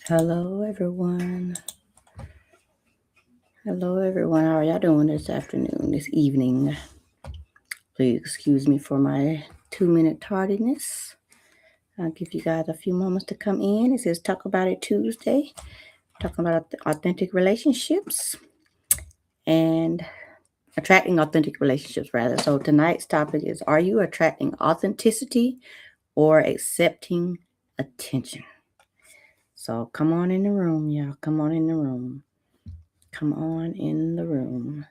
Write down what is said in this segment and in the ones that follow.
Hello, everyone. Hello, everyone. How are y'all doing this afternoon, this evening? Please excuse me for my 2-minute tardiness. I'll give you guys a few moments to come in. This is Talk About It Tuesday, talking about authentic relationships and attracting authentic relationships, rather. So tonight's topic is, are you attracting authenticity or accepting attention? So come on in the room, y'all. Come on in the room. Come on in the room.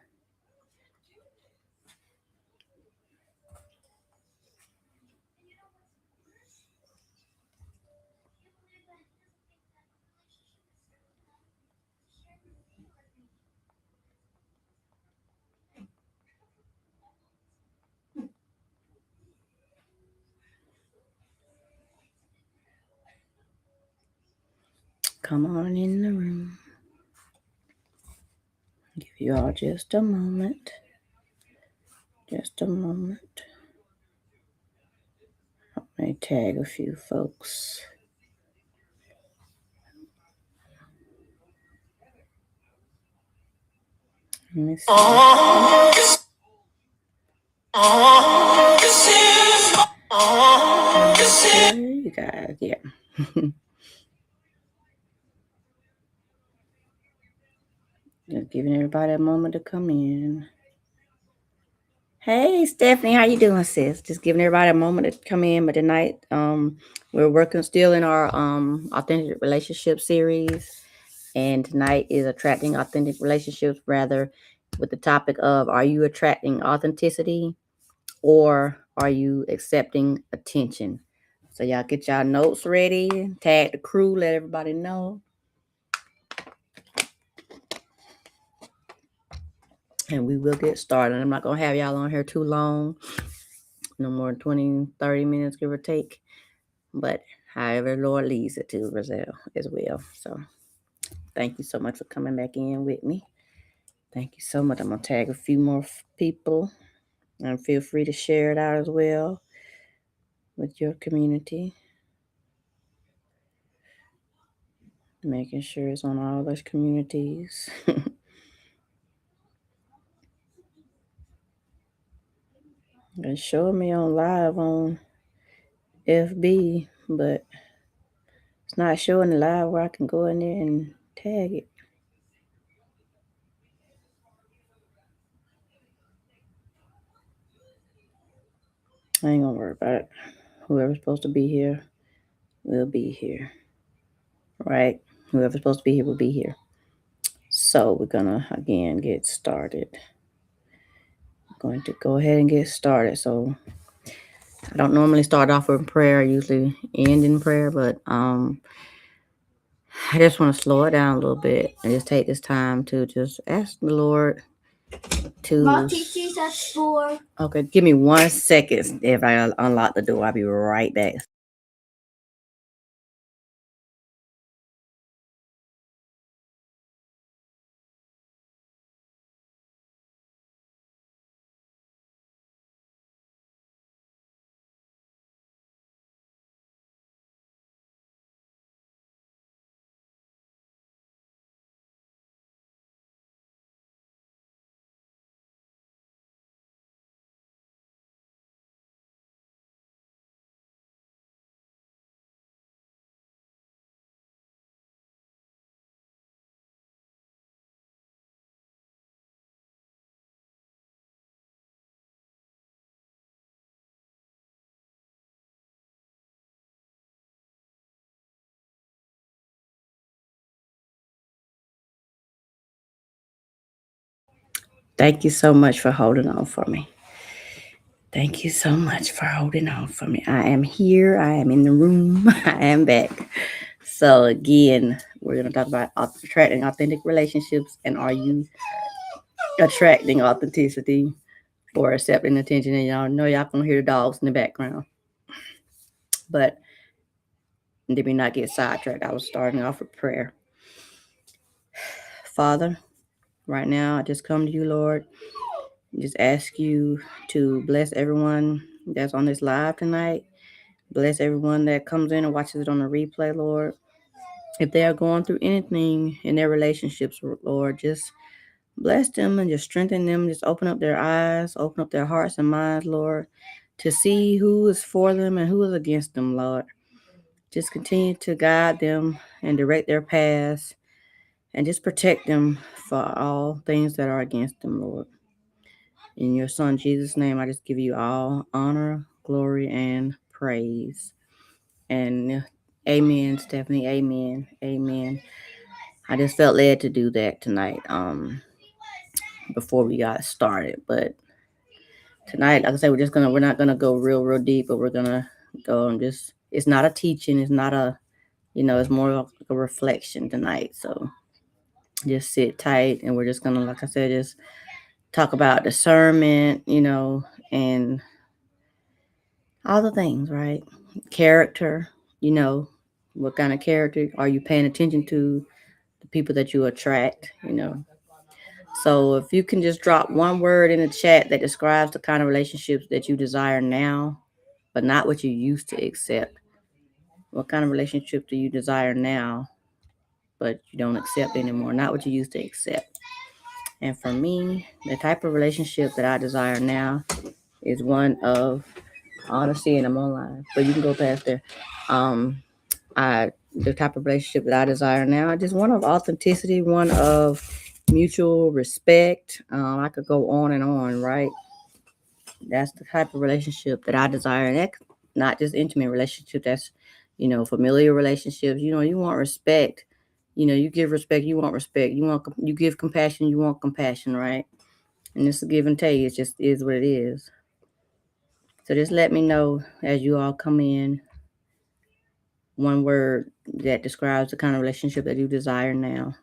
Come on in the room. Give you all just a moment. Just a moment. I may tag a few folks. Let me see. There you guys, yeah. Just giving everybody a moment to come in. Hey, Stephanie, how you doing, sis? Just giving everybody a moment to come in. But tonight, we're working still in our authentic relationship series, and tonight is attracting authentic relationships, rather, with the topic of, are you attracting authenticity or are you accepting attention? So y'all get y'all notes ready, tag the crew, let everybody know. And we will get started. I'm not going to have y'all on here too long. No more than 20, 30 minutes, give or take. But however Lord leads it to, Brazil, as well. So thank you so much for coming back in with me. Thank you so much. I'm going to tag a few more people. And feel free to share it out as well with your community. Making sure it's on all those communities. It's showing me on live on FB, but it's not showing the live where I can go in there and tag it. I ain't gonna worry about it. Whoever's supposed to be here will be here. Right? Whoever's supposed to be here will be here. So we're gonna again get started. I'm going to go ahead and get started. So I don't normally start off with prayer, I usually end in prayer, but I just want to slow it down a little bit and just take this time to just ask the Lord to. Okay, give me 1 second. If I unlock the door, I'll be right back. Thank you so much for holding on for me. Thank you so much for holding on for me. I am here. I am in the room. I am back. So again, we're going to talk about attracting authentic relationships, and are you attracting authenticity or accepting attention? And y'all know y'all can hear the dogs in the background. But did we not get sidetracked? I was starting off with prayer. Father, right now I just come to you, Lord. Just ask you to bless everyone that's on this live tonight. Bless everyone that comes in and watches it on the replay, Lord. If they are going through anything in their relationships, Lord, just bless them and just strengthen them. Just open up their eyes, open up their hearts and minds, Lord, to see who is for them and who is against them, Lord. Just continue to guide them and direct their paths and just protect them for all things that are against them, Lord. In your Son, Jesus' name, I just give you all honor, glory, and praise. And amen, Stephanie. Amen. Amen. I just felt led to do that tonight before we got started. But tonight, like I said, we're not gonna go real deep, but we're gonna go and just, it's not a teaching, it's not a, it's more of a reflection tonight. So just sit tight, and we're just gonna, like I said, just talk about discernment, and all the things, right? Character, what kind of character are you paying attention to? The people that you attract. So if you can just drop one word in the chat that describes the kind of relationships that you desire now, but not what you used to accept. What kind of relationship do you desire now, but you don't accept anymore? Not what you used to accept. And for me, the type of relationship that I desire now is one of honesty, and I'm online, but you can go past there. The type of relationship that I desire now, just one of authenticity, one of mutual respect. I could go on and on, right? That's the type of relationship that I desire. And that's not just intimate relationship. That's, familiar relationships. You want respect. You give respect, you want respect. You give compassion, you want compassion, right? And it's a give and take. It just is what it is. So just let me know as you all come in, one word that describes the kind of relationship that you desire now.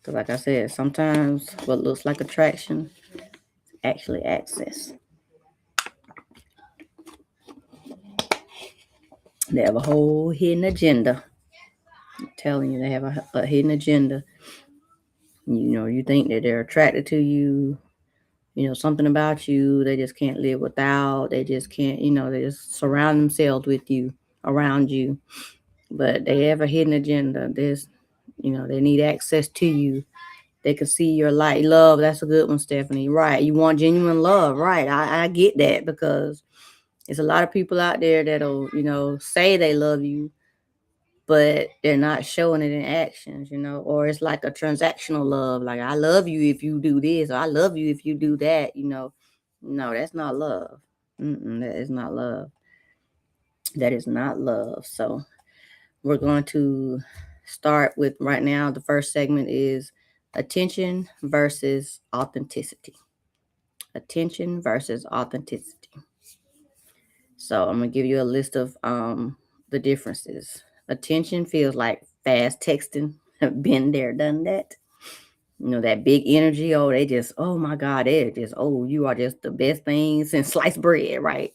So like I said, sometimes what looks like attraction is actually access. They have a whole hidden agenda. I'm telling you, they have a hidden agenda. You think that they're attracted to you, something about you they just can't live without. They just can't, they just surround themselves with you, around you. But they have a hidden agenda. They need access to you. They can see your light. Love, that's a good one, Stephanie. Right. You want genuine love. Right. I get that, because there's a lot of people out there that'll, say they love you, but they're not showing it in actions, or it's like a transactional love. Like, I love you if you do this, or I love you if you do that, No, that's not love. That is not love. That is not love. So we're going to start with, right now, the first segment is attention versus authenticity. Attention versus authenticity. So I'm going to give you a list of the differences. Attention feels like fast texting. Been there, done that. That big energy. Oh, they just, oh my God, they just, oh, you are just the best thing since sliced bread, right?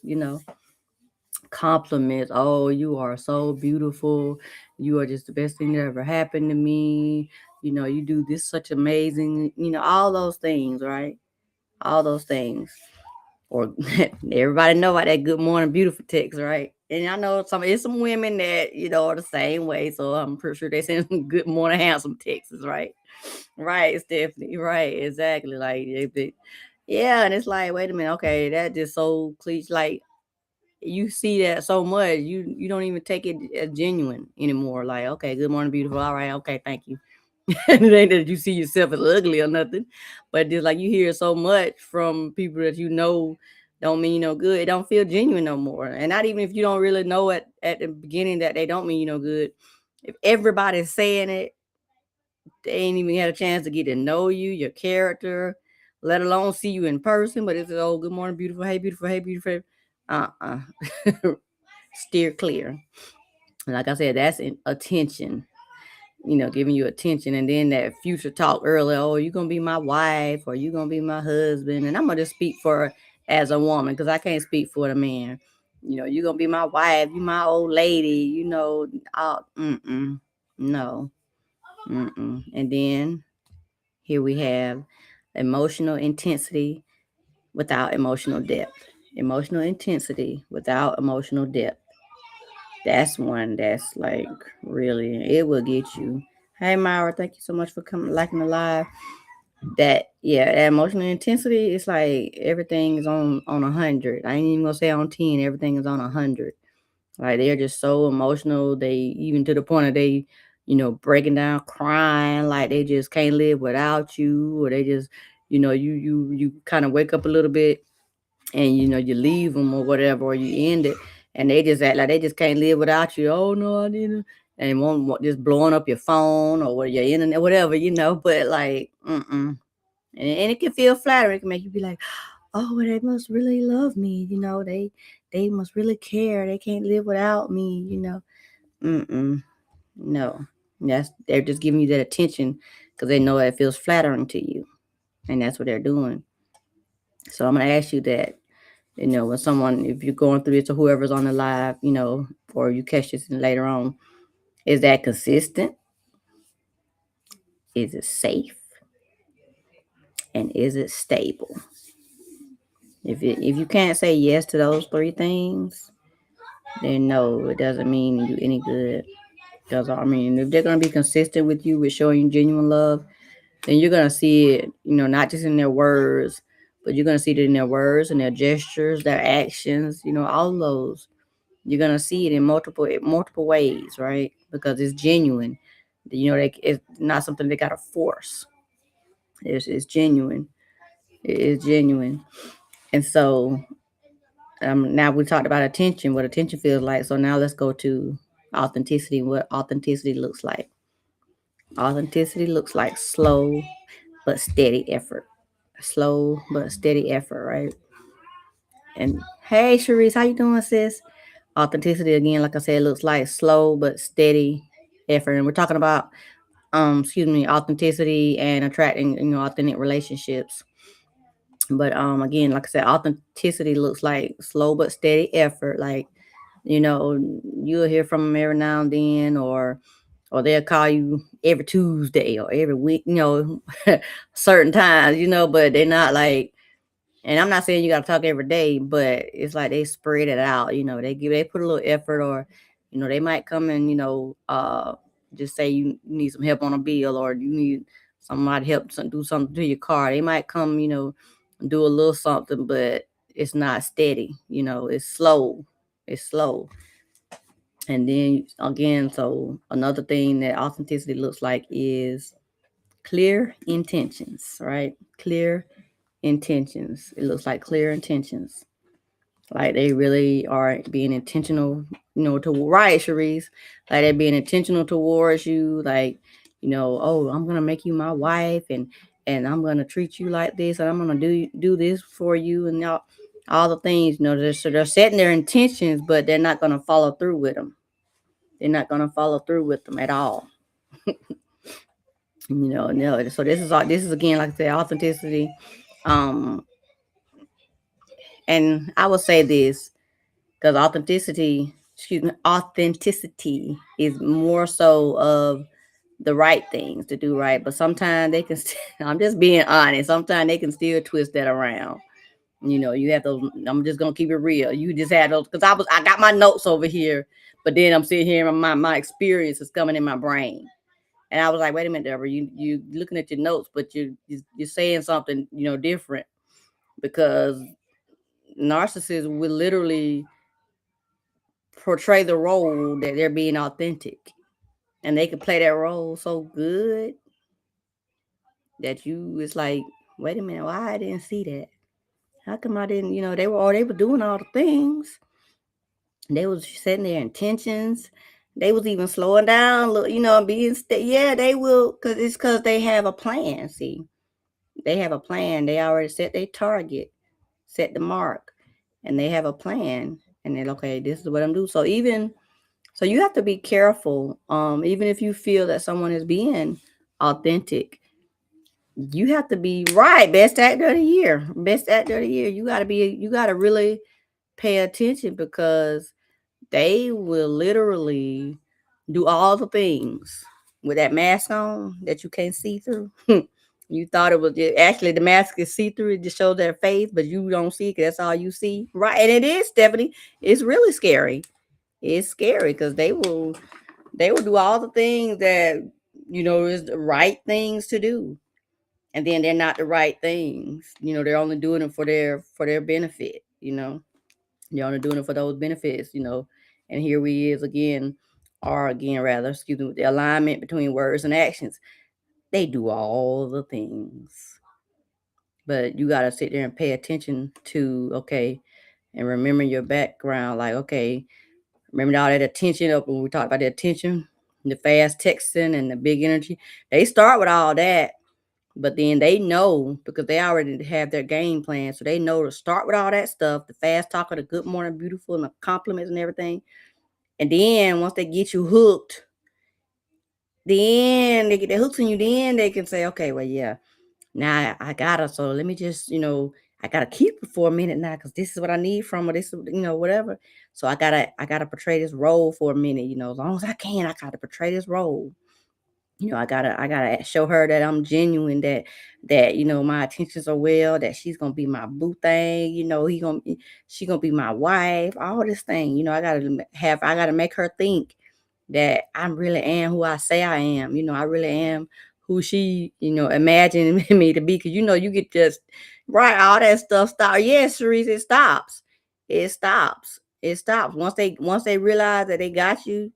Compliments. Oh, you are so beautiful. You are just the best thing that ever happened to me. You do this such amazing, all those things, right? All those things. Or everybody know about that good morning beautiful text, right? And I know it's some women that, are the same way. So I'm pretty sure they send some good morning handsome texts, right? Right, Stephanie. Right, exactly. Like, yeah, and it's like, wait a minute, okay, that just so cliche. Like, you see that so much, you don't even take it as genuine anymore. Like, okay, good morning, beautiful. All right, okay, thank you. It ain't that you see yourself as ugly or nothing, but just like you hear so much from people that don't mean no good. It don't feel genuine no more. And not even if you don't really know at the beginning that they don't mean no good. If everybody's saying it, they ain't even had a chance to get to know you, your character, let alone see you in person. But it's, oh, good morning, beautiful. Hey, beautiful. Hey, beautiful. Steer clear. Like I said, that's attention. Giving you attention. And then that future talk earlier, oh, you're going to be my wife, or you're going to be my husband. And I'm going to just speak for as a woman, because I can't speak for the man. You're going to be my wife. You my old lady, no. And then here we have emotional intensity without emotional depth. Emotional intensity without emotional depth. That's one that's like really, it will get you. Hey Myra, thank you so much for coming, liking the live. That emotional intensity, it's like everything is on 100. I ain't even gonna say on 10, everything is on 100. Like they're just so emotional. They even to the point of they, breaking down, crying, like they just can't live without you, or they just, you kind of wake up a little bit and you leave them or whatever, or you end it, and they just act like they just can't live without you. Oh no, I need to, and won't just blowing up your phone or your internet, whatever, But like, and it can feel flattering. It can make you be like, oh, well, they must really love me. They must really care. They can't live without me. Mm-mm. No, they're just giving you that attention because they know it feels flattering to you, and that's what they're doing. So I'm gonna ask you that. When someone, if you're going through this or whoever's on the live, or you catch this later on, is that consistent? Is it safe? And is it stable? If you can't say yes to those three things, then no, it doesn't mean you any good. Because if they're gonna be consistent with you with showing you genuine love, then you're gonna see it, not just in their words, but you're gonna see it in their words and their gestures, their actions, all those. You're gonna see it in multiple ways, right? Because it's genuine. It's not something they gotta force. It's genuine. It is genuine. And so now we talked about attention, what attention feels like. So now let's go to authenticity, what authenticity looks like. Authenticity looks like slow but steady effort. Slow but steady effort, right? And hey, Sharice, how you doing, sis? Authenticity, again, like I said, looks like slow but steady effort. And we're talking about, authenticity and attracting, authentic relationships. But again, like I said, authenticity looks like slow but steady effort. Like, you'll hear from them every now and then, or they'll call you every Tuesday or every week, certain times, but they're not like, and I'm not saying you got to talk every day, but it's like they spread it out. They put a little effort, or they might come and just say you need some help on a bill, or you need somebody help do something to your car. They might come, do a little something, but it's not steady. It's slow. It's slow. And then again, so another thing that authenticity looks like is clear intentions, right? Clear intentions. It looks like clear intentions. Like they really are being intentional, to right, Cherise. Like they're being intentional towards you. Like, oh, I'm gonna make you my wife, and I'm gonna treat you like this, and I'm gonna do this for you, and all the things. They're setting their intentions, but they're not gonna follow through with them. They're not gonna follow through with them at all. No. So this is again, like I said, authenticity. Um, and I will say this, because authenticity is more so of the right things to do, right? But sometimes they can I'm just being honest, sometimes they can still twist that around. You have to, I'm just gonna keep it real. You just had those, because I got my notes over here, but then I'm sitting here and my experience is coming in my brain. And I was like, wait a minute, Deborah, you looking at your notes, but you're saying something, different, because narcissists will literally portray the role that they're being authentic, and they can play that role so good that it's like, wait a minute, why I didn't see that? How come I didn't? They were doing all the things. They was setting their intentions. They was even slowing down, being yeah, they will, because they have a plan. See, they have a plan. They already set their target, set the mark, and they have a plan. And they're okay. This is what I'm doing. So you have to be careful. Even if you feel that someone is being authentic, you have to be right. Best actor of the year. Best actor of the year. You gotta really pay attention, because they will literally do all the things with that mask on that you can't see through. You thought it was actually the mask is see through. It just shows their face, but you don't see, because that's all you see. Right. And it is, Stephanie. It's really scary. It's scary because they will do all the things that is the right things to do, and then they're not the right things. They're only doing it for their benefit. They're only doing it for those benefits. And here we is again, or again rather, excuse me, the alignment between words and actions. They do all the things, but you got to sit there and pay attention to, okay, and remember your background. Like, okay, remember all that attention up when we talked about the attention, the fast texting and the big energy. They start with all that, but then they know because they already have their game plan. So they know to start with all that stuff, the fast talker, the good morning, beautiful, and the compliments and everything. And then once they get you hooked, then they get the hooks in you, then they can say, okay, well, yeah, now I gotta, so let me just, I gotta keep it for a minute now because this is what I need from her. This is, whatever. So I gotta portray this role for a minute, as long as I can, I gotta portray this role. I gotta show her that I'm genuine, that my intentions are well, that she's gonna be my boo thing, she gonna be my wife, all this thing, I gotta make her think that I really am who I say I am. I really am who she, imagined me to be. Cause you get just right, all that stuff stop. Yes, Cerise, it stops. It stops. It stops. Once they realize that they got you,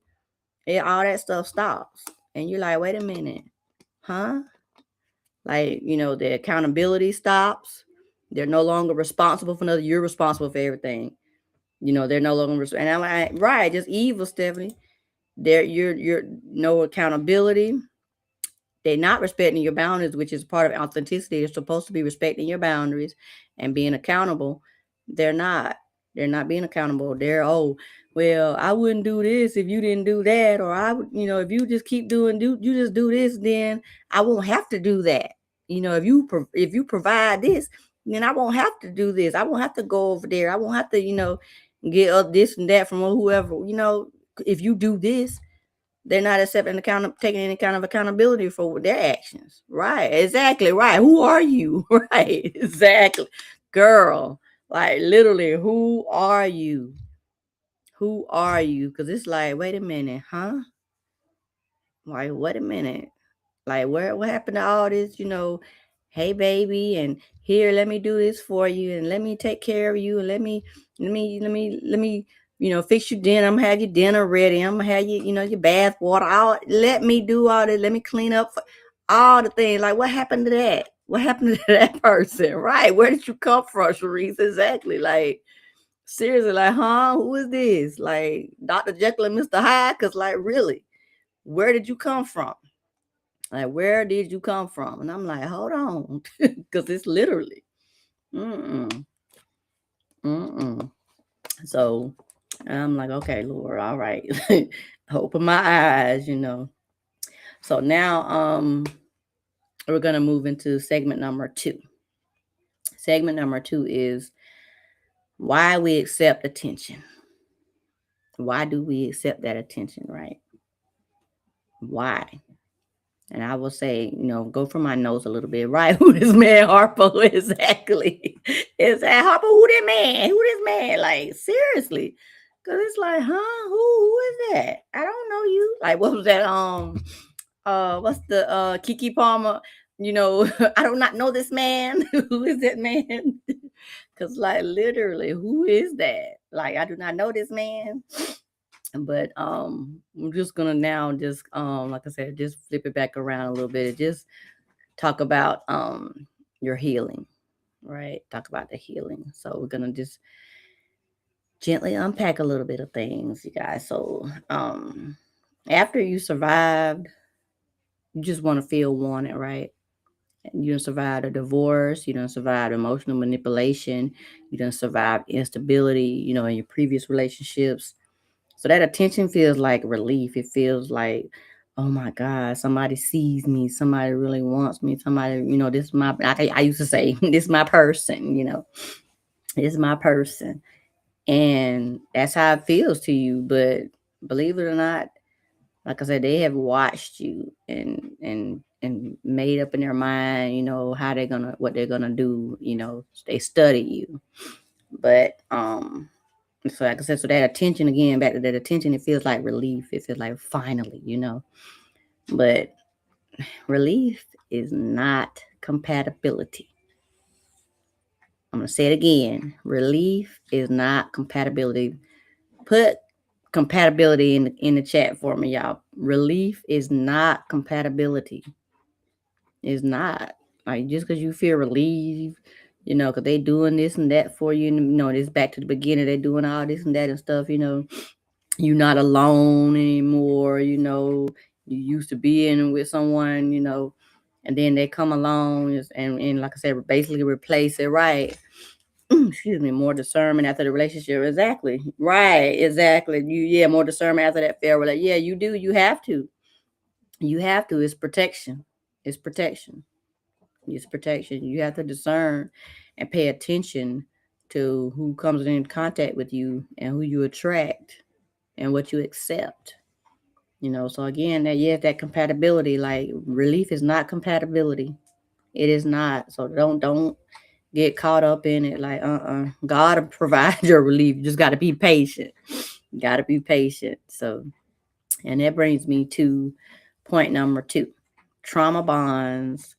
all that stuff stops. And you're like, wait a minute, huh? Like, the accountability stops. They're no longer responsible for nothing. You're responsible for everything. They're no longer and I'm like, right, just evil, Stephanie. You're no accountability. They're not respecting your boundaries, which is part of authenticity. They're supposed to be respecting your boundaries and being accountable. They're not. They're not being accountable. Oh, well, I wouldn't do this if you didn't do that, or I would, if you just keep you just do this, then I won't have to do that. If you provide this, then I won't have to do this. I won't have to go over there. I won't have to, get up this and that from whoever. If you do this, they're not taking any kind of accountability for their actions. Right. Exactly. Right. Who are you? Right. Exactly. Girl, like literally, who are you? Who are you? Because it's like, wait a minute, huh? Like, wait a minute. Like, what happened to all this, hey baby, and here, let me do this for you, and let me take care of you, and let me fix you dinner. I'm gonna have your dinner ready. I'm gonna have you, your bath water. Let me do all this. Let me clean up for all the things. Like, what happened to that? What happened to that person? Right? Where did you come from, Sharice? Exactly. Like, seriously, like, huh? Who is this? Like Dr. Jekyll and Mr. Hyde? Because, like, really, where did you come from? Like, where did you come from? And I'm like, hold on, because it's literally, mm-mm, mm-mm. So I'm like, okay, Lord, all right, open my eyes, So now, we're gonna move into segment number 2. Segment number 2 is why we accept attention. Why do we accept that attention, right? Why? And I will say, go for my nose a little bit, right? Who this man Harpo? Exactly. Is that Harpo? Who that man? Who this man? Like, seriously. Cause it's like, huh? Who is that? I don't know you. Like, what was that? What's the Kiki Palmer? I do not know this man. Who is that man? Cause like literally, who is that? Like, I do not know this man. But I'm just gonna now just like I said, just flip it back around a little bit. Just talk about your healing, right? Talk about the healing. So we're gonna just gently unpack a little bit of things, you guys. So after you survived, you just want to feel wanted, right? You done survived a divorce, you done survived emotional manipulation, you done survived instability, in your previous relationships. So that attention feels like relief. It feels like, oh my God, somebody sees me. Somebody really wants me. Somebody, this is my, I used to say, this is my person, this is my person. And that's how it feels to you. But believe it or not, like I said, they have watched you and made up in their mind, how what they're gonna do, they study you. But So like I said, so that attention again, back to that attention, it feels like relief. It feels like finally, But relief is not compatibility. I'm gonna say it again. Relief is not compatibility. Put compatibility in the chat for me, y'all. Relief is not compatibility. It's not. Like just because you feel relieved, because they doing this and that for you, and this back to the beginning, they doing all this and that and stuff, you're not alone anymore, you used to being with someone, and then they come along and like I said, basically replace it, right? Excuse me, more discernment after the relationship. Exactly. Right. Exactly. More discernment after that fair relationship. Yeah, you do. You have to. You have to. It's protection. It's protection. It's protection. You have to discern and pay attention to who comes in contact with you and who you attract and what you accept. So again, that compatibility, like relief is not compatibility. It is not. So don't get caught up in it. Like, God will provide your relief. You just got to be patient. You got to be patient. So, and that brings me to point number 2. Trauma bonds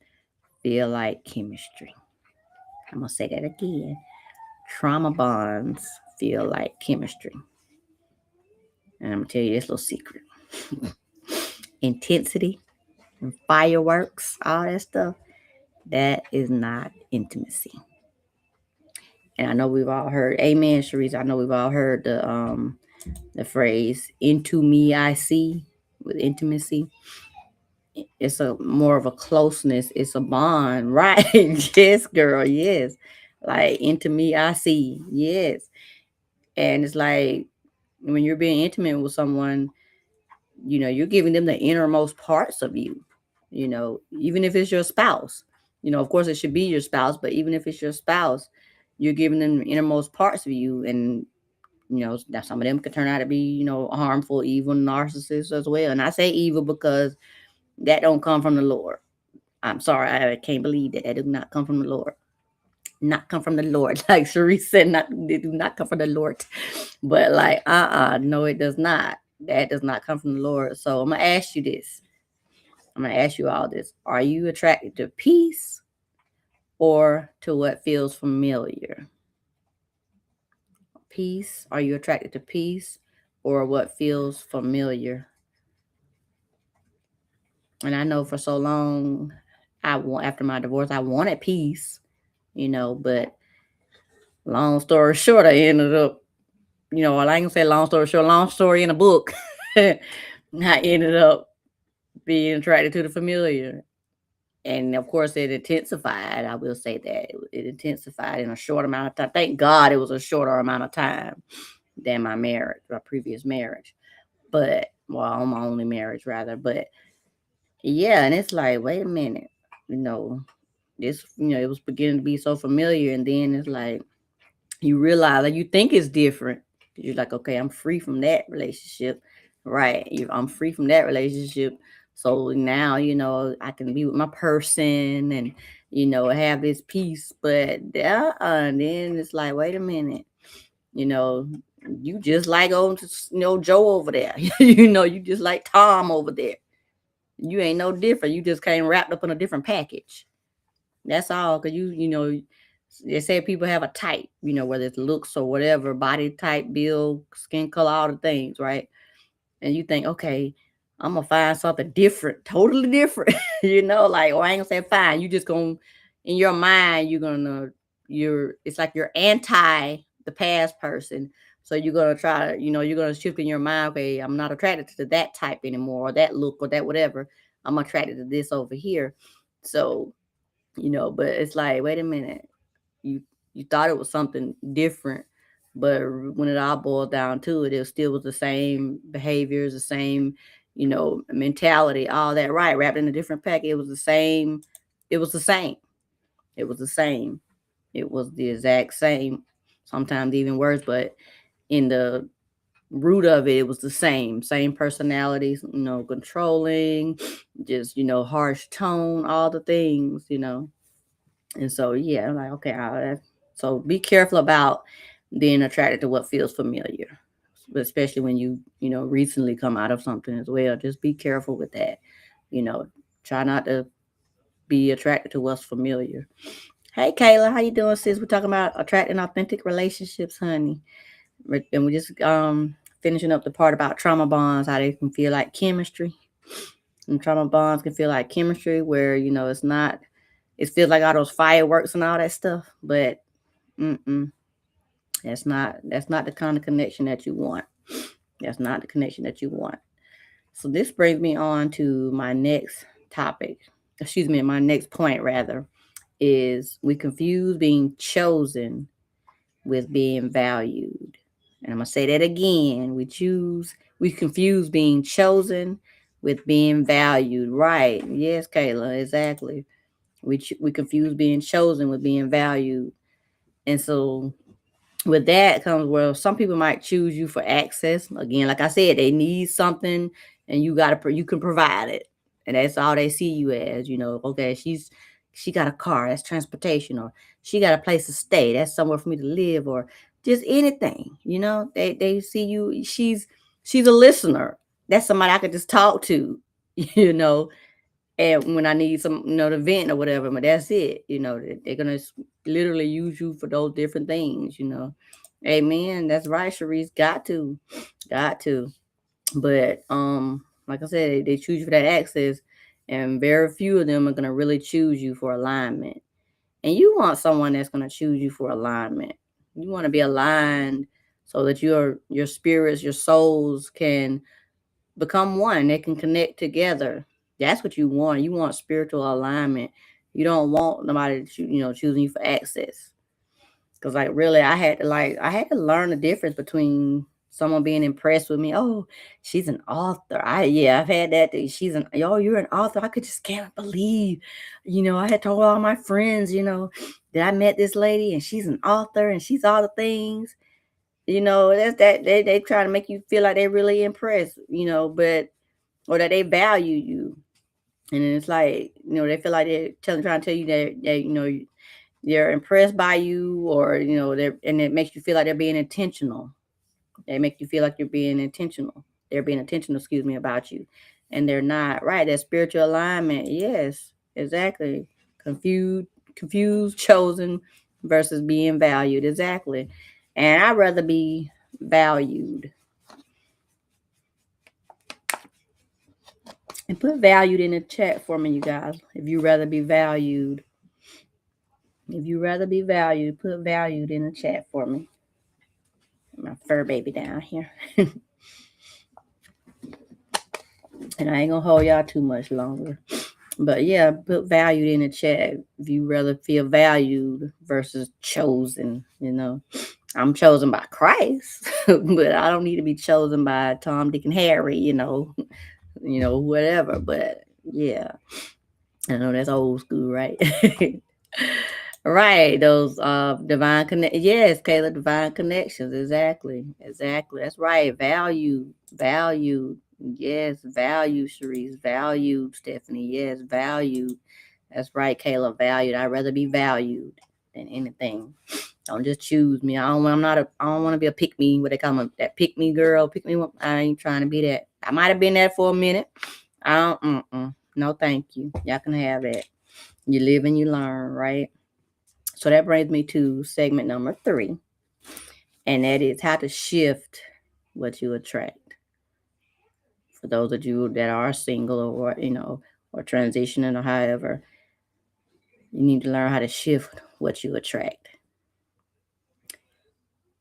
feel like chemistry. I'm going to say that again. Trauma bonds feel like chemistry. And I'm going to tell you this little secret. Intensity and fireworks, all that stuff, that is not intimacy. And I know we've all heard, amen, Sharice. I know we've all heard the phrase "into me I see." With intimacy, it's a more of a closeness. It's a bond, right? Yes, girl. Yes, like into me I see. Yes, and it's like when you're being intimate with someone, you're giving them the innermost parts of you. Even if it's your spouse. Of course, it should be your spouse, but even if it's your spouse, you're giving them the innermost parts of you, and that some of them could turn out to be, harmful, evil narcissists as well. And I say evil because that don't come from the Lord. I'm sorry, I can't believe that do not come from the Lord. Not come from the Lord, like Sharice said. They do not come from the Lord. But like, no, it does not. That does not come from the Lord. So I'm gonna ask you this. I'm gonna ask you all this. Are you attracted to peace or to what feels familiar? Peace. Are you attracted to peace or what feels familiar? And I know for so long, after my divorce, I wanted peace, but long story short, I ended up, I ain't gonna say long story short, long story in a book. I ended up being attracted to the familiar. And of course, it intensified. I will say that it intensified in a short amount of time. Thank God it was a shorter amount of time than my previous marriage. But, well, my only marriage rather. But yeah, and it's like, wait a minute, this, it was beginning to be so familiar. And then it's like, you realize that you think it's different. You're like, okay, I'm free from that relationship. Right. I'm free from that relationship. So now, I can be with my person and, have this peace. But and then it's like, wait a minute, you just like old, Joe over there. You just like Tom over there. You ain't no different. You just came wrapped up in a different package. That's all. Cause they say people have a type, whether it's looks or whatever, body type, build, skin color, all the things, right? And you think, okay, I'm gonna find something different, totally different. Like, I ain't gonna say fine. You just gonna, in your mind, it's like you're anti the past person. So you're gonna try to, you're gonna shift in your mind, okay, I'm not attracted to that type anymore, or that look, or that whatever. I'm attracted to this over here. So, but it's like, wait a minute, you you thought it was something different, but when it all boiled down to it, it still was the same behaviors, the same, mentality, all that, right, wrapped in a different pack. It was the same. It was the same. It was the same. It was the exact same, sometimes even worse, but in the root of it, it was the same personalities, controlling, just, harsh tone, all the things. And so, yeah, I'm like, okay, so be careful about being attracted to what feels familiar, especially when you recently come out of something as well. Just be careful with that. You know, try not to be attracted to what's familiar. Hey, Kayla, how you doing, sis? We're talking about attracting authentic relationships, honey. And we're just finishing up the part about trauma bonds, how they can feel like chemistry. And trauma bonds can feel like chemistry, where it's not. It feels like all those fireworks and all that stuff, but mm-mm, that's not the kind of connection that you want. That's not the connection that you want. So this brings me on to my next topic. Excuse me, my next point rather is we confuse being chosen with being valued. And I'm gonna say that again. We confuse being chosen with being valued. Right? Yes, Kayla, exactly. We confuse being chosen with being valued, and so with that comes, well, some people might choose you for access. Again, like I said, they need something, and you can provide it, and that's all they see you as. Okay, she got a car, that's transportation, or she got a place to stay, that's somewhere for me to live, or just anything. They see you. She's a listener. That's somebody I could just talk to. You know, and when I need some, to vent or whatever, but that's it. They're gonna literally use you for those different things. Amen. That's right, Sharice. Got to. But like I said, they choose you for that access, and very few of them are gonna really choose you for alignment. And you want someone that's gonna choose you for alignment. You want to be aligned so that your spirits, your souls can become one. They can connect together. That's what you want. You want spiritual alignment. You don't want nobody choosing you for access. Because really, I had to learn the difference between someone being impressed with me. Oh, she's an author. I've had that. You're an author. I could just can't believe. I had told all my friends, that I met this lady and she's an author and she's all the things. That's that they try to make you feel like they're really impressed, but or that they value you. And it's like, they feel like trying to tell you that they're impressed by you, or and it makes you feel like they're being intentional. They make you feel like you're being intentional. They're being intentional, excuse me, about you. And they're not. Right. That spiritual alignment. Yes, exactly. Confused, chosen versus being valued. Exactly. And I'd rather be valued. And put valued in the chat for me, you guys. If you rather be valued. If you rather be valued, put valued in the chat for me. My fur baby down here. And I ain't gonna hold y'all too much longer. But yeah, put valued in the chat if you rather feel valued versus chosen. I'm chosen by Christ, but I don't need to be chosen by Tom, Dick, and Harry. Whatever. But yeah, I know that's old school, right? Right, those divine connect. Yes, Kayla, divine connections. Exactly. That's right. Value. Yes, value, Sharice. Value, Stephanie. Yes, value. That's right, Kayla. Valued. I'd rather be valued than anything. Don't just choose me. I don't want to be a pick me. What they call me, that pick me girl. Pick me. I ain't trying to be that. I might have been that for a minute. I don't. No, thank you. Y'all can have that. You live and you learn, right? So that brings me to segment number 3, and that is how to shift what you attract. For those of you that are single or or transitioning or however, you need to learn how to shift what you attract.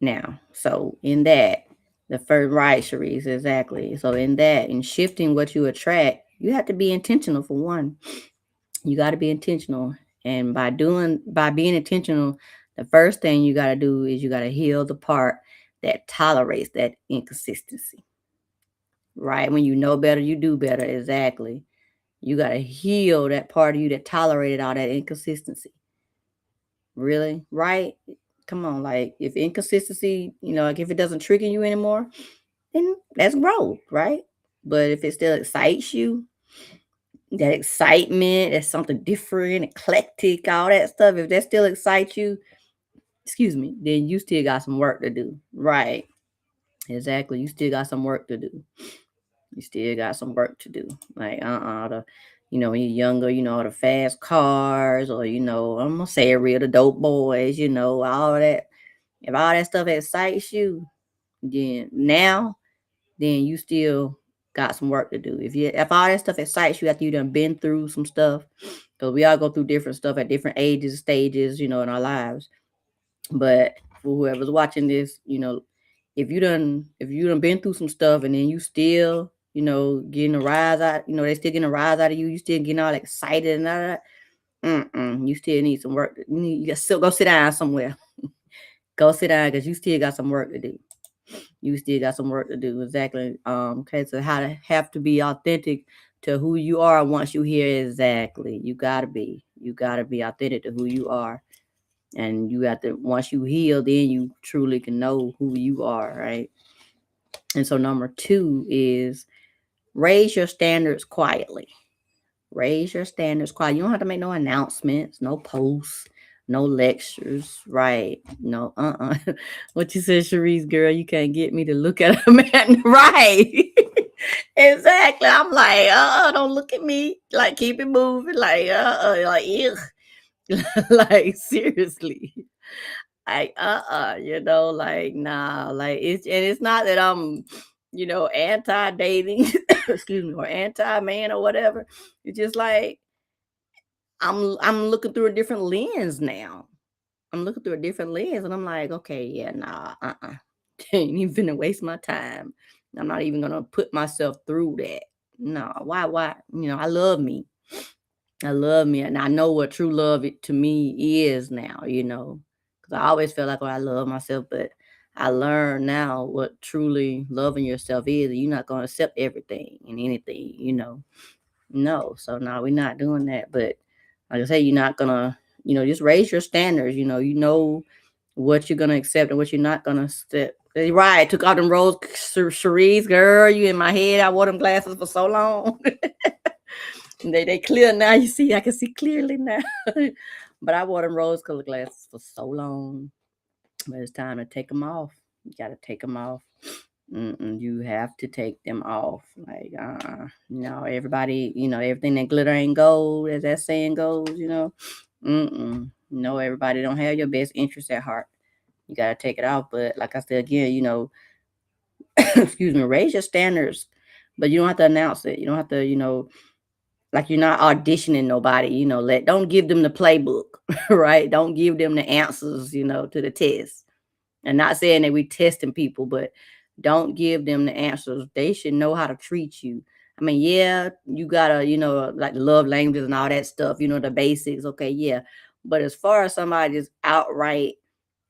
Now, so in that, the first, right, Sharice, exactly. So in shifting what you attract, you have to be intentional. For one, you got to be intentional, and by being intentional, the first thing you got to do is you got to heal the part that tolerates that inconsistency. Right? When you know better, you do better. Exactly. You got to heal that part of you that tolerated all that inconsistency. Really? Right? Come on. Like, if inconsistency, like if it doesn't trigger you anymore, then that's growth, right? But if it still excites you, that excitement, that's something different, eclectic, all that stuff, if that still excites you, excuse me, then you still got some work to do. Right. Exactly. You still got some work to do. You still got some work to do. Like, when you're younger, the fast cars, or, I'm gonna say it real, the dope boys, all that. If all that stuff excites you, then you still got some work to do. If all that stuff excites you after you done been through some stuff, because we all go through different stuff at different ages, stages, in our lives. But for whoever's watching this, if you done been through some stuff and then you still, getting a rise out, they still getting a rise out of you, you still getting all excited and all that. You still need some work. You got still go sit down somewhere. Go sit down because you still got some work to do. You still got some work to do. Exactly. Okay, so how to have to be authentic to who you are once you hear exactly. You gotta be. You gotta be authentic to who you are. And you have to, once you heal, then you truly can know who you are, right? And so number 2 is raise your standards quietly. Raise your standards quietly. You don't have to make no announcements, no posts, no lectures, right? No, What you said, Cherise, girl, you can't get me to look at a man, right? Exactly. I'm like, don't look at me. Like, keep it moving. Like, ew. Like, seriously. Like, like, nah, like, it's not that I'm, anti dating, excuse me, or anti man or whatever. It's just like I'm looking through a different lens now. I'm looking through a different lens, and I'm like, okay, yeah, nah, ain't even finna waste my time. I'm not even gonna put myself through that. No, why? I love me. I love me, and I know what true love to me is now, because I always felt like, I love myself, but I learn now what truly loving yourself is. You're not going to accept everything and anything, No, so no, we're not doing that. But like I say, you're not going to, just raise your standards. You know what you're going to accept and what you're not going to accept. Right, took all them rose, Cherise, girl, you in my head. I wore them glasses for so long. They clear now. You see, I can see clearly now. But I wore them rose-colored glasses for so long. But it's time to take them off. You got to take them off. You have to take them off. Like, everybody, everything that glitter ain't gold, as that saying goes, No, everybody don't have your best interest at heart. You got to take it off. But like I said again, excuse me, raise your standards, but you don't have to announce it. You don't have to, like you're not auditioning nobody, don't give them the playbook, right? Don't give them the answers, to the test. And not saying that we testing people, but don't give them the answers. They should know how to treat you. I mean, yeah, you gotta, like the love languages and all that stuff, the basics. Okay, yeah. But as far as somebody just outright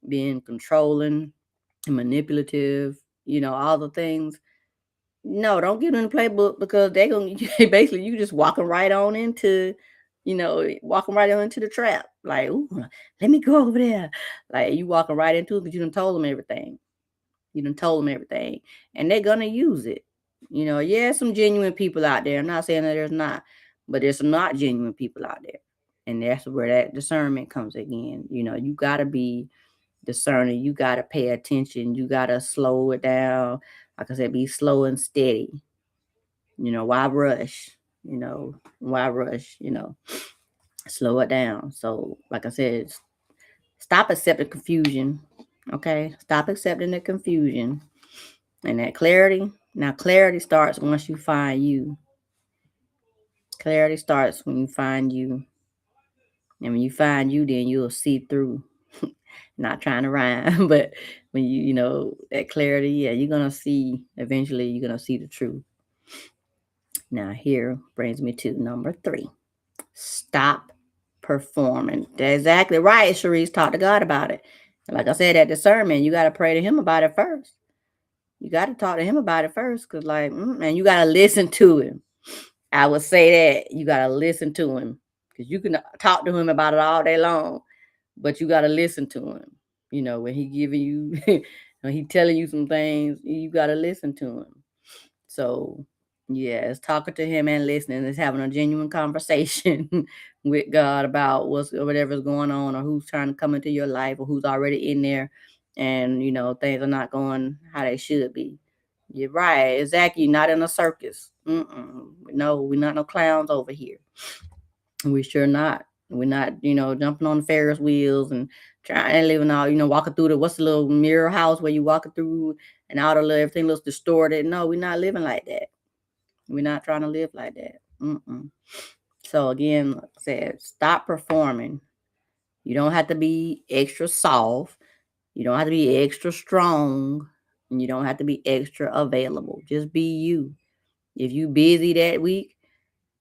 being controlling and manipulative, all the things, no, don't give them the playbook because they gonna basically you just walking right on into, walking right on into the trap. Like, ooh, let me go over there. Like you walking right into it because you done told them everything. You done told them everything, and they're gonna use it. Yeah, some genuine people out there. I'm not saying that there's not, but there's some not genuine people out there, and that's where that discernment comes again. You gotta be discerning. You gotta pay attention. You gotta slow it down. Like I said, be slow and steady. Why rush? Why rush? Slow it down. So, like I said, stop accepting confusion. Okay, stop accepting the confusion and that clarity. Now, clarity starts once you find you. Clarity starts when you find you. And when you find you, then you'll see through. Not trying to rhyme, but when that clarity, yeah, you're gonna see eventually you're gonna see the truth. Now here brings me to number 3. Stop performing. That's exactly right. Cherise, talk to God about it. Like I said, that discernment, you gotta pray to him about it first. You gotta talk to him about it first. Cause and you gotta listen to him. I would say that you gotta listen to him. Because you can talk to him about it all day long, but you gotta listen to him. When he giving you when he telling you some things, you gotta listen to him. So Yes, talking to him and listening is having a genuine conversation with God about whatever's going on, or who's trying to come into your life, or who's already in there, and things are not going how they should be. You're right, exactly. Not in a circus. Mm-mm. No, we're not no clowns over here. We sure not. We're not, jumping on the Ferris wheels and trying and living out, walking through what's the little mirror house where you walking through and all the little everything looks distorted. No, we're not living like that. We're not trying to live like that. Mm-mm. So again, like I said, stop performing. You don't have to be extra soft. You don't have to be extra strong. And you don't have to be extra available. Just be you. If you busy that week,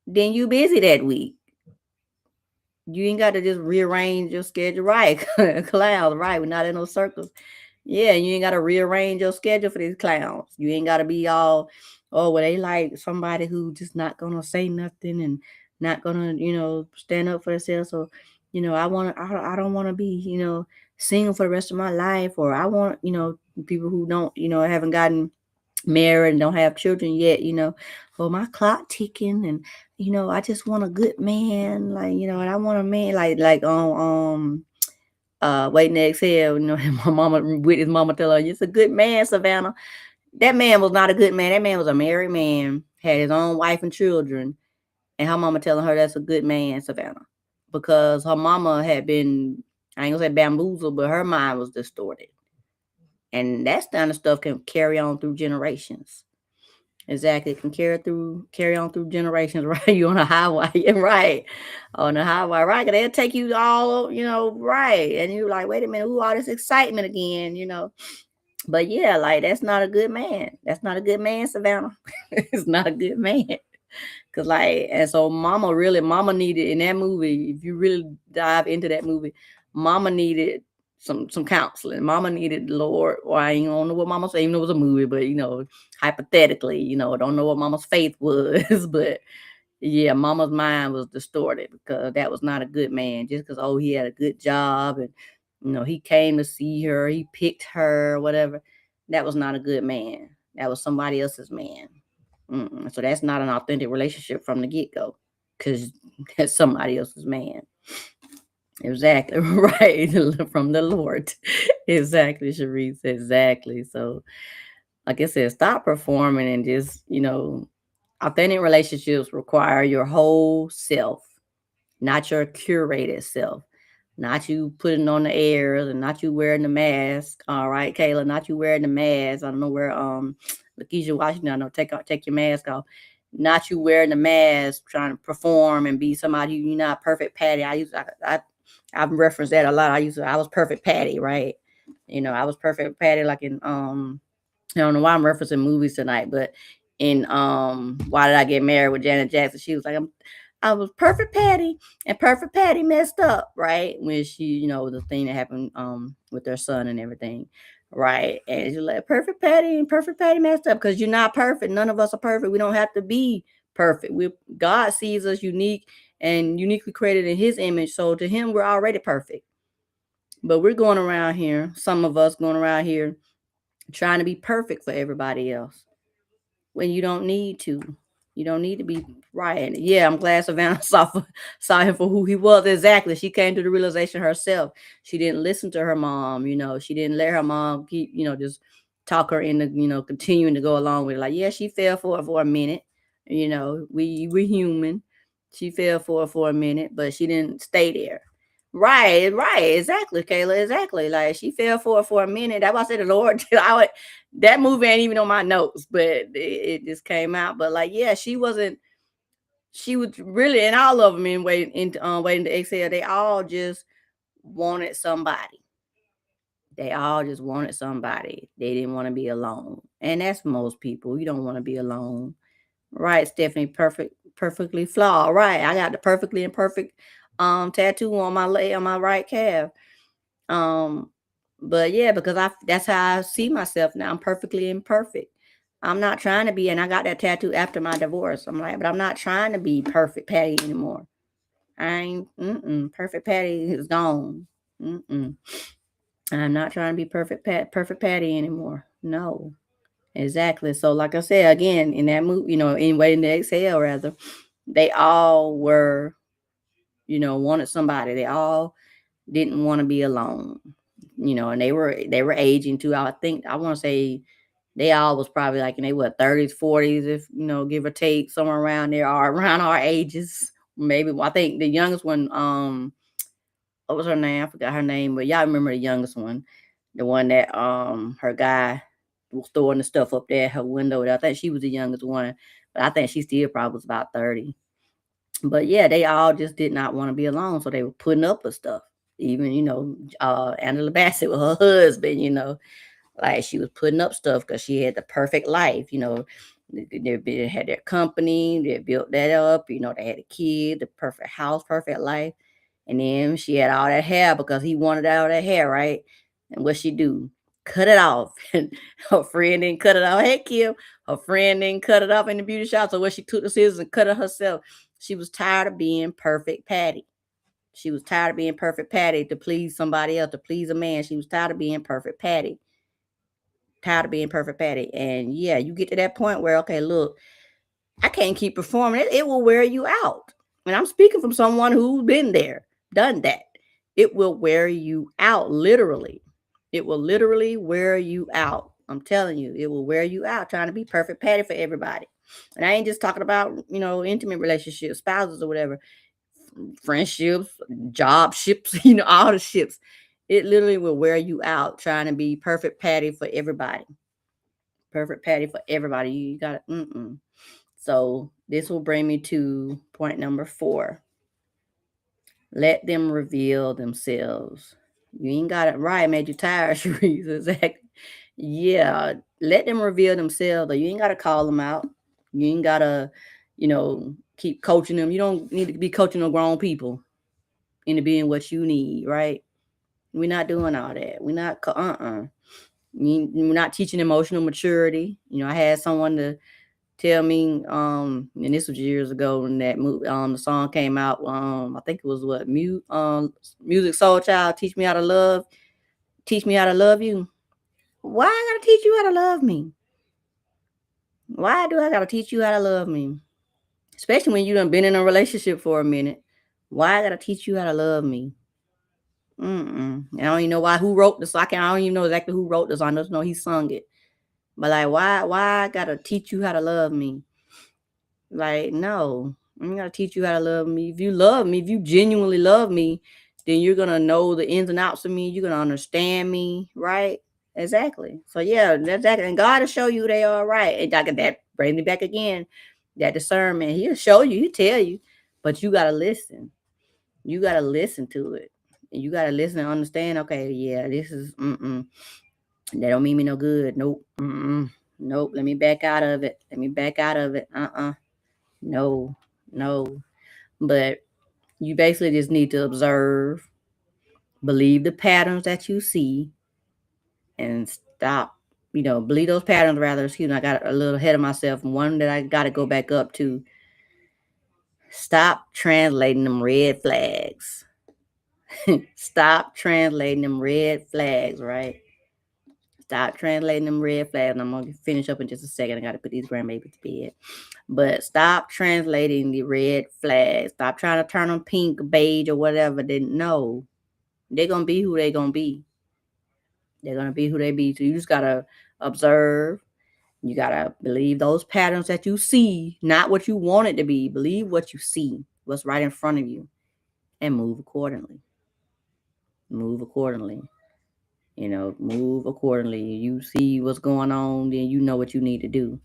then you busy that week. You ain't got to just rearrange your schedule. Right. Clowns, right. We're not in those circles. Yeah, you ain't got to rearrange your schedule for these clowns. You ain't got to be all, oh, well, they like somebody who just not gonna say nothing and not gonna, stand up for themselves. So, I don't want to be, single for the rest of my life, or I want, people who don't, haven't gotten married and don't have children yet, well, my clock ticking, and I just want a good man, like, and I want a man like on waiting to exhale, my mama with his mama tell her, it's a good man, Savannah. That man was not a good man. That man was a married man, had his own wife and children, and her mama telling her that's a good man, Savannah. Because her mama had been, I ain't gonna say bamboozled, but her mind was distorted. And that kind of stuff can carry on through generations. Exactly. It can carry on through generations, right? You on a highway, right? On the highway, right? They'll take you all, right. And you're like, wait a minute, who all this excitement again? But yeah, like that's not a good man. That's not a good man, Savannah. It's not a good man. Cause like, and so mama needed in that movie, if you really dive into that movie, mama needed some counseling. Mama needed the Lord. Or I ain't don't know what mama said, even though it was a movie, but hypothetically, don't know what mama's faith was. But yeah, mama's mind was distorted because that was not a good man. Just because he had a good job and he came to see her, he picked her, whatever. That was not a good man. That was somebody else's man. So that's not an authentic relationship from the get go, because that's somebody else's man. Exactly. Right. From the Lord. Exactly, Sharice. Exactly. So, like I said, stop performing and just, authentic relationships require your whole self, not your curated self. Not you putting on the airs and not you wearing the mask. All right, Kayla, not you wearing the mask. I don't know where Lakeisha Washington, I know take your mask off. Not you wearing the mask, trying to perform and be somebody you're not perfect Patty. I've referenced that a lot. I was perfect Patty, right? I was perfect Patty like in I don't know why I'm referencing movies tonight, but in Why Did I Get Married with Janet Jackson, she was like, I was perfect Patty, and perfect Patty messed up, right? When she, the thing that happened with their son and everything, right? And she's like, perfect Patty and perfect Patty messed up because you're not perfect. None of us are perfect. We don't have to be perfect. God sees us unique and uniquely created in his image. So to him, we're already perfect. But we're going around here, some of us going around here trying to be perfect for everybody else when you don't need to. You don't need to be right. And yeah, I'm glad Savannah saw him for who he was. Exactly. She came to the realization herself. She didn't listen to her mom. She didn't let her mom keep, just talk her into, continuing to go along with it. Like, yeah, she fell for it for a minute. We human. She fell for it for a minute, but she didn't stay there. Right, exactly, Kayla, exactly. Like she fell for it for a minute. That's why I said the Lord. That movie ain't even on my notes, but it just came out. But like, yeah, she wasn't. She was really, and all of them in waiting to exhale. They all just wanted somebody. They all just wanted somebody. They didn't want to be alone, and that's most people. You don't want to be alone, right? Stephanie, perfectly flawed. Right, I got the perfectly imperfect tattoo on my leg on my right calf. Um, but yeah, because that's how I see myself now. I'm perfectly imperfect. I'm not trying to be, and I got that tattoo after my divorce. I'm like, but I'm not trying to be perfect Patty anymore. I ain't perfect Patty is gone. Mm-mm. I'm not trying to be perfect Patty anymore. No. Exactly. So, like I said, again, in that movie, anyway, in the Exhale, rather, they all were, wanted somebody. They all didn't want to be alone, and they were aging too. I think I want to say they all was probably like in their 30s, 40s, if give or take, somewhere around there, or around our ages. Maybe I think the youngest one, what was her name? I forgot her name, but y'all remember the youngest one, the one that her guy was throwing the stuff up there at her window. I think she was the youngest one, but I think she still probably was about 30. But yeah, they all just did not want to be alone, so they were putting up with stuff. Even Angela Bassett with her husband, like she was putting up stuff because she had the perfect life. They had their company, they built that up. They had a kid, the perfect house, perfect life. And then she had all that hair because he wanted all that hair, right? And what she do? Cut it off. And her friend didn't cut it off. Hey, Kim. Her friend didn't cut it off in the beauty shop. So what she took the scissors and cut it herself. She was tired of being perfect Patty. She was tired of being perfect Patty to please somebody else, to please a man. She was tired of being perfect Patty. Tired of being perfect Patty. And yeah, you get to that point where, okay, look, I can't keep performing. It will wear you out. And I'm speaking from someone who's been there, done that. It will wear you out, literally. It will literally wear you out. I'm telling you, it will wear you out trying to be perfect Patty for everybody. And I ain't just talking about, intimate relationships, spouses or whatever, friendships, job ships, all the ships. It literally will wear you out trying to be perfect Patty for everybody. Perfect Patty for everybody. You got to, So this will bring me to point number 4. Let them reveal themselves. You ain't got it right. Made you tired, Sharice. Exactly. Yeah. Let them reveal themselves. You ain't got to call them out. You ain't got to, keep coaching them. You don't need to be coaching no grown people into being what you need, right? We're not doing all that. We're not, We're not teaching emotional maturity. I had someone to tell me, and this was years ago when that movie, the song came out. I think it was Music Soul Child, Teach Me How to Love, Teach Me How to Love You. Why I gotta teach you how to love me? Why do I gotta teach you how to love me? Especially when you done been in a relationship for a minute. Why I gotta teach you how to love me? I don't even know who wrote this. I don't even know exactly who wrote this. I just know he sung it. But like, why I gotta teach you how to love me? Like, no, I'm gonna teach you how to love me. If you love me, if you genuinely love me, then you're gonna know the ins and outs of me. You're gonna understand me, right? Exactly. So yeah, that's that. And God will show you they are right. And that brings me back again. That discernment, He'll show you, He'll tell you, but you gotta listen. You gotta listen to it. And you gotta listen and understand. Okay, yeah, this is that don't mean me no good. Nope. Nope. Let me back out of it. Let me back out of it. No, no. But you basically just need to observe, believe the patterns that you see, and stop, believe those patterns rather. Excuse me, I got a little ahead of myself. One that I got to go back up to. Stop translating them red flags. Stop translating them red flags, right? Stop translating them red flags. And I'm going to finish up in just a second. I got to put these grandbabies to bed. But stop translating the red flags. Stop trying to turn them pink, beige, or whatever. No. They're going to be who they're going to be. They're going to be who they be. So you just got to observe. You got to believe those patterns that you see, not what you want it to be. Believe what you see, what's right in front of you, and move accordingly. Move accordingly. Move accordingly. You see what's going on, then you know what you need to do.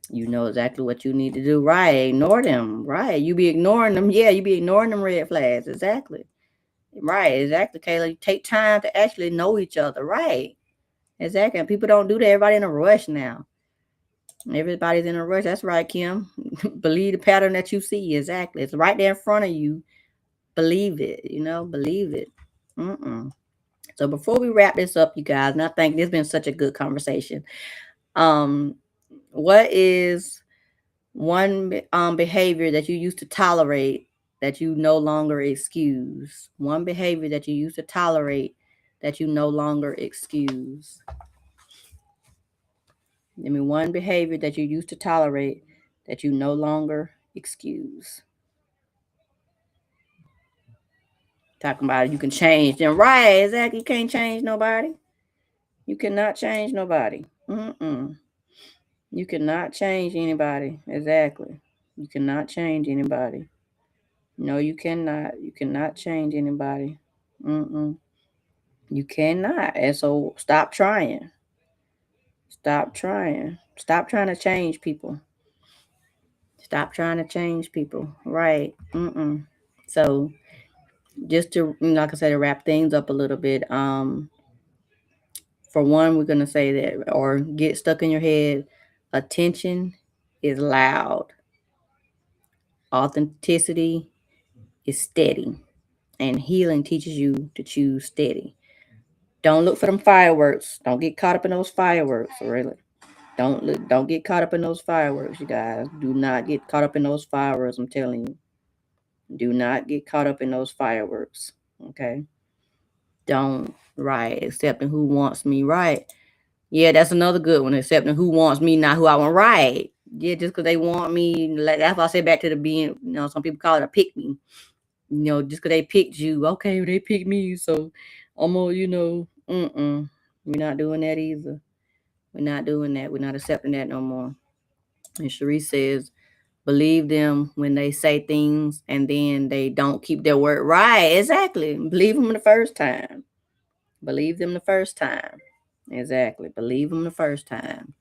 You know exactly what you need to do. Right. Ignore them. Right. You be ignoring them. Yeah, you be ignoring them red flags. Exactly. Right. Exactly, Kayla. You take time to actually know each other. Right. Exactly. And people don't do that. Everybody in a rush now. Everybody's in a rush. That's right, Kim. Believe the pattern that you see. Exactly. It's right there in front of you. Believe it. Believe it. So before we wrap this up, you guys, and I think this has been such a good conversation. What is one behavior that you used to tolerate that you no longer excuse? One behavior that you used to tolerate that you no longer excuse. Give me one behavior that you used to tolerate that you no longer excuse. Talking about you can change them. Right, exactly. You can't change nobody. You cannot change nobody. You cannot change anybody. Exactly. You cannot change anybody. No, you cannot. You cannot change anybody. You cannot. And so stop trying. Stop trying. Stop trying to change people. Stop trying to change people. Right. So just to, like I said, to wrap things up a little bit. For one, we're gonna say that, or get stuck in your head. Attention is loud. Authenticity is steady, and healing teaches you to choose steady. Don't look for them fireworks. Don't get caught up in those fireworks. Really, don't get caught up in those fireworks, you guys. Do not get caught up in those fireworks. I'm telling you, do not get caught up in those fireworks. Okay, don't. Right, accepting who wants me. Right. Yeah, that's another good one. Accepting who wants me, not who I want. Right. Yeah, just because they want me. Like, that's why I said back to the being, some people call it a pick me. Just because they picked you. Okay, they picked me. So I'm going to, We're not doing that either. We're not doing that. We're not accepting that no more. And Cherie says, believe them when they say things and then they don't keep their word. Right. Exactly. Believe them the first time. Believe them the first time. Exactly. Believe them the first time.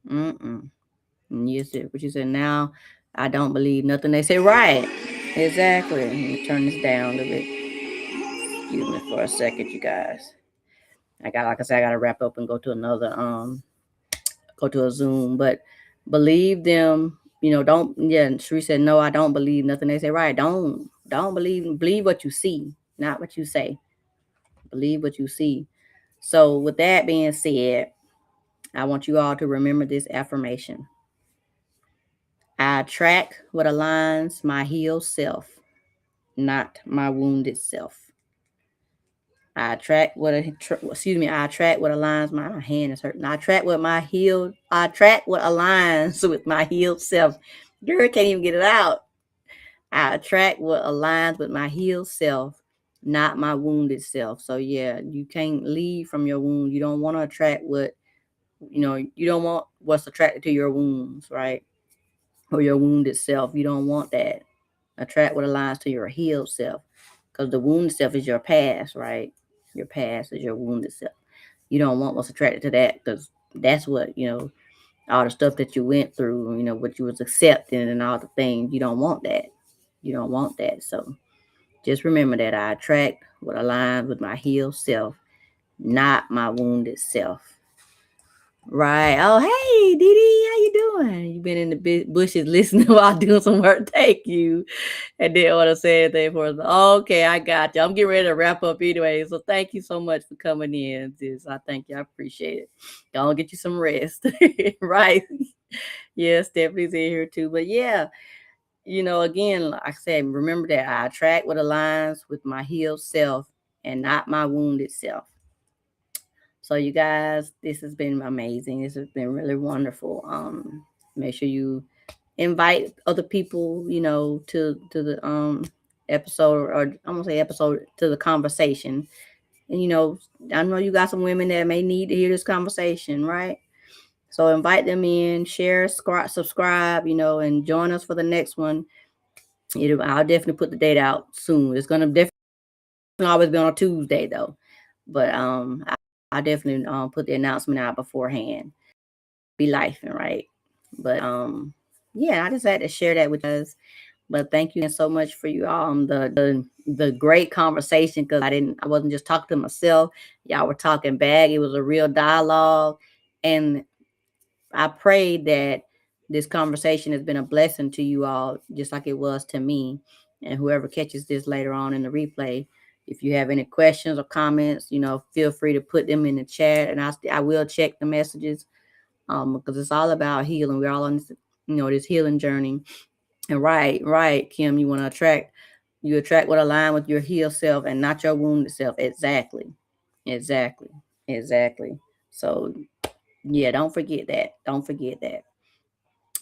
Yes, what you said. Now, I don't believe nothing they say. Right. Exactly. Let me turn this down a little bit. Excuse me for a second, you guys. Like I said, I gotta wrap up and go to another go to a Zoom. But believe them, don't. Yeah, Sheree said no, I don't believe nothing they say. Right. Don't believe what you see, not what you say. Believe what you see. So with that being said, I want you all to remember this affirmation. I attract what aligns my healed self, not my wounded self. I attract what aligns my hand is hurting. I attract what aligns with my healed self. Girl can't even get it out. I attract what aligns with my healed self, not my wounded self. So yeah, you can't leave from your wound. You don't want to attract you don't want what's attracted to your wounds, right? Or your wounded self. You don't want that. Attract what aligns to your healed self. Because the wounded self is your past, right? Your past is your wounded self. You don't want what's attracted to that because that's what, all the stuff that you went through, what you was accepting and all the things. You don't want that. You don't want that. So just remember that I attract what aligns with my healed self, not my wounded self. Right. Oh, hey, Didi, how you doing? You've been in the bushes listening while doing some work. Thank you. And didn't want to say anything for us. Okay, I got you. I'm getting ready to wrap up anyway. So thank you so much for coming in, sis. I thank you. I appreciate it. Go get you some rest. Right. Yeah, Stephanie's in here too. But yeah, again, like I said, remember that I attract what aligns with my healed self and not my wounded self. So you guys, this has been amazing. This has been really wonderful. Make sure you invite other people, to the episode, or I'm gonna say episode, to the conversation. And I know you got some women that may need to hear this conversation, right? So invite them in, share, subscribe, and join us for the next one. I'll definitely put the date out soon. It's gonna definitely always be on a Tuesday though. But I definitely put the announcement out beforehand. Be lifing, right? But yeah, I just had to share that with us. But thank you so much for you all. The great conversation, because I wasn't just talking to myself. Y'all were talking back. It was a real dialogue. And I pray that this conversation has been a blessing to you all, just like it was to me. And whoever catches this later on in the replay, if you have any questions or comments, feel free to put them in the chat, and I will check the messages, because it's all about healing. We're all on this, this healing journey. And right, Kim, you attract what align with your healed self and not your wounded self. Exactly. So Yeah, don't forget that. Don't forget that.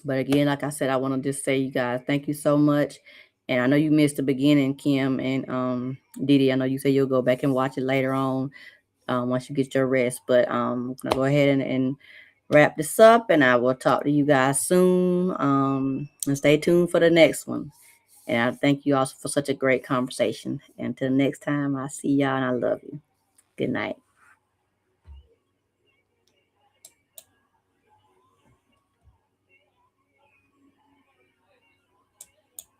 But again, like I said, I want to just say, you guys, thank you so much. And I know you missed the beginning, Kim and Didi. I know you say you'll go back and watch it later on once you get your rest. But I'm gonna go ahead and wrap this up, and I will talk to you guys soon. And stay tuned for the next one. And I thank you also for such a great conversation. And until next time, I see y'all and I love you. Good night.